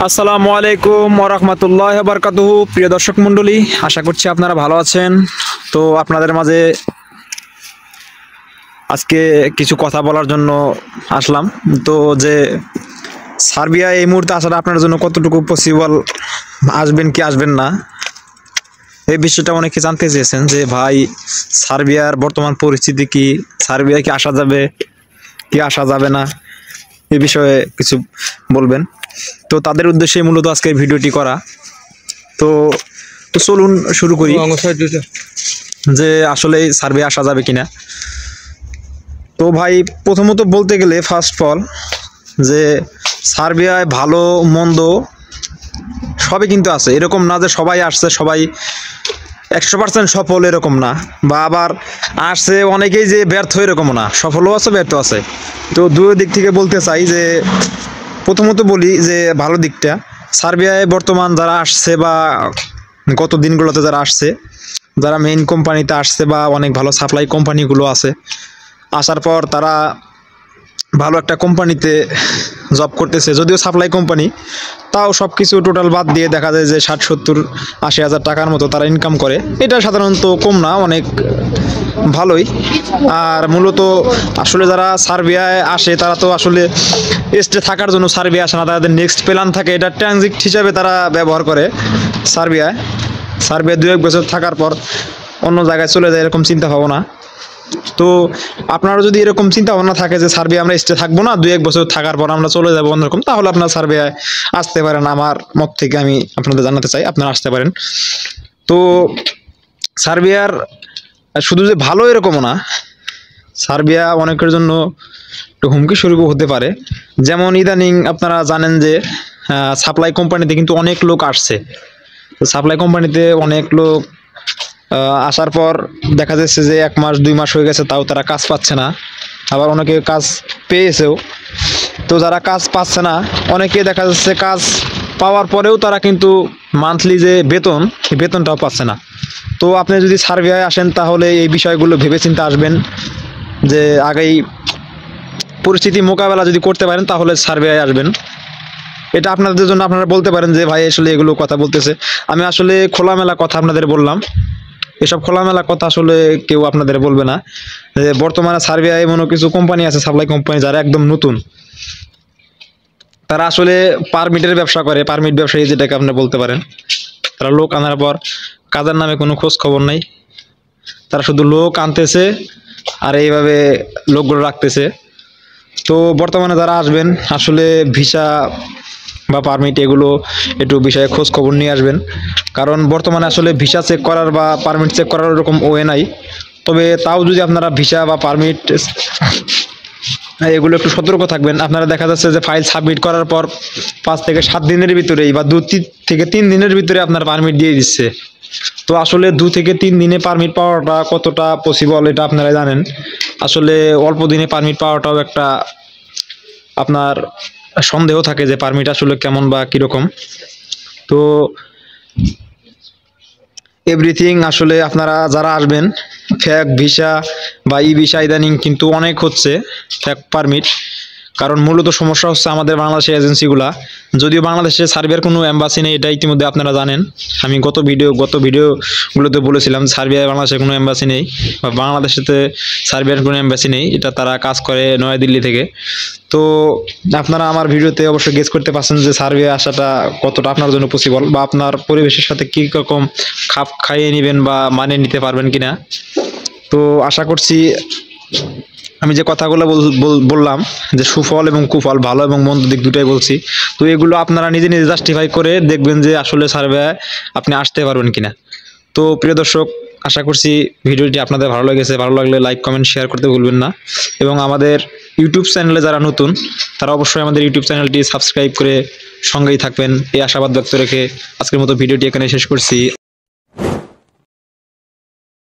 আসসালামু আলাইকুম ওয়া রাহমাতুল্লাহি ওয়া বারাকাতুহু। প্রিয় দর্শক মণ্ডলী, আশা করছি আপনারা ভালো আছেন। তো আপনাদের মাঝে আজকে কিছু কথা বলার জন্য আসলাম। তো যে সার্বিয়া এই মুহূর্তে আসাটা আপনার জন্য কতটুকু পসিবল, আসবেন কি আসবেন না, এই বিষয়টা অনেকে জানতে চেয়েছেন যে ভাই সার্বিয়ার বর্তমান পরিস্থিতি কি, সার্বিয়া কি আসা যাবে কি আসা যাবে না, এই বিষয়ে কিছু বলবেন। তো তাদের উদ্দেশ্যে মূলত আজকে ভিডিওটি করা। তো তো চলুন শুরু করি যে আসলে সার্বিয়া আসা যাবে কিনা। তো ভাই প্রথমত বলতে গেলে ফার্স্ট অফ অল যে সার্বিয়ায় ভালো মন্দ সবই কিন্তু আছে, এরকম না যে সবাই আসছে সবাই 100% সফল, এরকম না। বা আবার আসছে অনেকেই যে ব্যর্থ, এরকমও না, সফলও আছে ব্যর্থ আছে। তো দুই দিক থেকে বলতে চাই যে প্রথমত বলি যে ভালো দিকটা, সার্বিয়ায় বর্তমান যারা আসছে বা গত দিনগুলোতে যারা আসছে, যারা মেইন কোম্পানিতে আসছে বা অনেক ভালো সাপ্লাই কোম্পানিগুলো আছে, আসার পর তারা ভালো একটা কোম্পানিতে জব করতেছে, যদিও সাপ্লাই কোম্পানি, তাও সব কিছু টোটাল বাদ দিয়ে দেখা যায় যে 60-70-80 হাজার টাকার মতো তারা ইনকাম করে। এটা সাধারণত কম না, অনেক ভালোই। আর মূলত আসলে যারা সার্বিয়ায় আসে তারা তো আসলে স্টে থাকার জন্য সার্বিয়া আসে না, তাদের নেক্সট প্ল্যান থাকে, এটা ট্রানজিট হিসাবে তারা ব্যবহার করে। সার্বিয়া 2-1 বছর থাকার পর অন্য জায়গায় চলে যায়, এরকম চিন্তা ভাবনা। তো আপনারা যদি এরকম চিন্তা ভাবনা থাকে যে সার্বিয়া আমরা স্টে থাকবো না, 2-1 বছর থাকার পর আমরা চলে যাবো অন্যরকম, তাহলে আপনারা সার্বিয়ায় আসতে পারেন। আমার মত থেকে আমি আপনাদের জানাতে চাই আপনারা আসতে পারেন। তো সার্বিয়ার শুধু যে ভালো এরকমও না, সার্বিয়া অনেকের জন্য একটু হুমকি স্বরূপও হতে পারে। যেমন ইদানিং আপনারা জানেন যে সাপ্লাই কোম্পানিতে কিন্তু অনেক লোক আসছে। তো সাপ্লাই কোম্পানিতে অনেক লোক আসার পর দেখা যাচ্ছে যে 1 মাস 2 মাস হয়ে গেছে, তাও তারা কাজ পাচ্ছে না। আবার অনেকে কাজ পেয়েছেও। তো যারা কাজ পাচ্ছে না, অনেকে দেখা যাচ্ছে কাজ পাওয়ার পরেও তারা কিন্তু মান্থলি যে বেতন, এই বেতনটাও পাচ্ছে না। তো আপনি যদি সার্বিয়ায় আসেন তাহলে এই বিষয়গুলো ভেবেচিন্তে আসবেন, যে আগেই পরিস্থিতি মোকাবেলা যদি করতে পারেন তাহলে সার্বিয়ায় আসবেন। এটা আপনাদের জন্য আপনারা বলতে পারেন যে ভাই আসলে এগুলো কথা বলতেছে, আমি আসলে খোলামেলা কথা আপনাদের বললাম। এসব খোলামেলা কথা আসলে কেউ আপনাদের বলবে না। যে বর্তমানে সার্বিয়ায় এমন কিছু কোম্পানি আছে, সাপ্লাই কোম্পানি, যারা একদম নতুন, তারা আসলে পারমিটের ব্যবসা করে, পারমিট ব্যবসায়ী যেটাকে আপনি বলতে পারেন। তারা লোক আনার পর কাজের নামে কোনো খোঁজ খবর নাই, তারা শুধু লোক আনতেছে আর এইভাবে লোকগুলো রাখতেছে। তো বর্তমানে যারা আসবেন আসলে ভিসা বা পারমিট এগুলো একটু বিষয়ে খোঁজ খবর নিয়ে আসবেন, কারণ বর্তমানে আসলে ভিসা চেক করার বা পারমিট চেক করার এরকম ওয়ে নাই। তবে তাও যদি আপনারা ভিসা বা পারমিট এগুলো একটু সতর্ক থাকবেন। আপনারা দেখা যাচ্ছে যে ফাইল সাবমিট করার পর 5 থেকে 7 দিনের ভিতরেই বা 2 থেকে 3 দিনের ভিতরে আপনার পারমিট দিয়ে দিচ্ছে। তো আসলে 2 থেকে 3 দিনে পারমিট পাওয়াটা কতটা পসিবল এটা আপনারা জানেন। আসলে অল্প দিনে পারমিট পাওয়াটাও একটা আপনার সন্দেহ থাকে যে পারমিট আসলে কেমন বা কীরকম। তো এভরিথিং আসলে আপনারা যারা আসবেন, ফেক ভিসা বা ই ভিসা ইদানিং কিন্তু অনেক হচ্ছে, ফেক পারমিট। কারণ মূলত সমস্যা হচ্ছে আমাদের বাংলাদেশের এজেন্সিগুলা, যদিও বাংলাদেশে সার্বিয়ার কোনো এম্বাসি নেই, এটা ইতিমধ্যে আপনারা জানেন। আমি গত ভিডিওগুলোতে বলেছিলাম সার্বিয়ায় বাংলাদেশের কোনো এম্বাসি নেই, বা বাংলাদেশেতে সার্বিয়ার কোনো এম্বাসি নেই, এটা তারা কাজ করে নয়াদিল্লি থেকে। তো আপনারা আমার ভিডিওতে অবশ্যই গেস করতে পারছেন যে সার্বিয়া আসাটা কতটা আপনার জন্য পসিবল, বা আপনার পরিবেশের সাথে কী রকম খাপ খাইয়ে নেবেন বা মানিয়ে নিতে পারবেন কিনা। তো আশা করছি আমি যে কথাগুলো বললাম যে সুফল এবং কুফল, ভালো এবং মন্দ দিক দুটাই বলছি। তো এগুলো আপনারা নিজে নিজে জাস্টিফাই করে দেখবেন যে আসলে সার্বিয়ায় আপনি আসতে পারবেন কিনা। তো প্রিয় দর্শক, আশা করছি ভিডিওটি আপনাদের ভালো লেগেছে। ভালো লাগলে লাইক কমেন্ট শেয়ার করতে ভুলবেন না, এবং আমাদের ইউটিউব চ্যানেলে যারা নতুন তারা অবশ্যই আমাদের ইউটিউব চ্যানেলটি সাবস্ক্রাইব করে সঙ্গেই থাকবেন, এই আশাবাদ ব্যক্ত রেখে আজকের মতো ভিডিওটি এখানে শেষ করছি।